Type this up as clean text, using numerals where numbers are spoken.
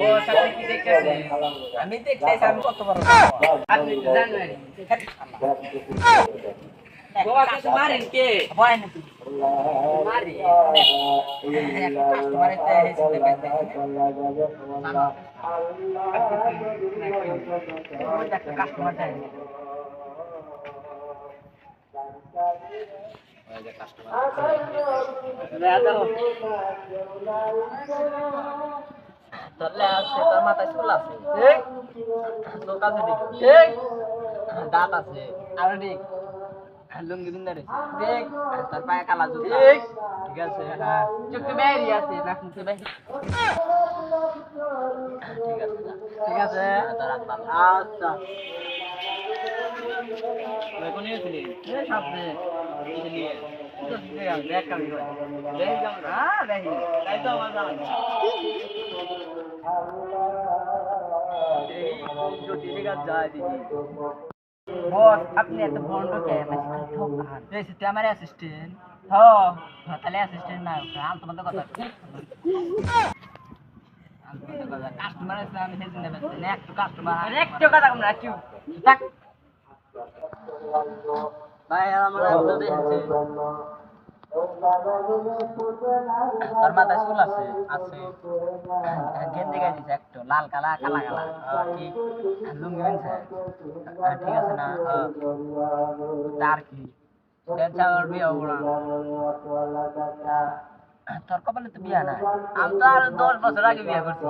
বস আপনি কি দেখতেছেন? আমি দেখতেছি আমি কত বড় আপনি তো জানেন বাবা কিছু মারেন কে হয় না তুমি মারি কাস্টমার এতে এসে দেখতে কাস্টমার দেয় তোরলে আছে তোর মাথায় চুল আছে ঠিক চোখ আছে ঠিক দাঁত আছে আর ঠিক লুঙ্গি বিন্দা রে ঠিক তার পায়ে কালা জুতা ঠিক আছে হ্যাঁ চোখে বেরি আছে নাক মুখে বেরি ঠিক আছে তোর হাত ভালো আচ্ছা তুই কোন নিয়েছিলি এই সামনে এই নিয়ে তো দেখ কামি করে দেখ যাও না দেখি তাই তো আমার জানা এই যদি জায়গা যায় দিদি বস আপনি এত বন্ড কে মানে ঠকান এই সিস্টেম আমার অ্যাসিস্ট্যান্ট হ্যাঁ তাহলে অ্যাসিস্ট্যান্ট না আম তোমাদের কথা কাস্টমার আছে আমি সেদিন দেব একটু কাস্টমার একটু কথা কম না কিউ থাক ভাই আমার বলতে আছে তোর মাথায় চুল আছে আছে গেঞ্জি গাইছে একটু লাল কালা কালা কালা কি লুঙ্গি বিনছে ঠিক আছে না তার কি চাওয়ার বিয়ে হবো না তোর কপালে তো বিয়া নাই আমি তো আর 10 বছর আগে বিয়ে করছি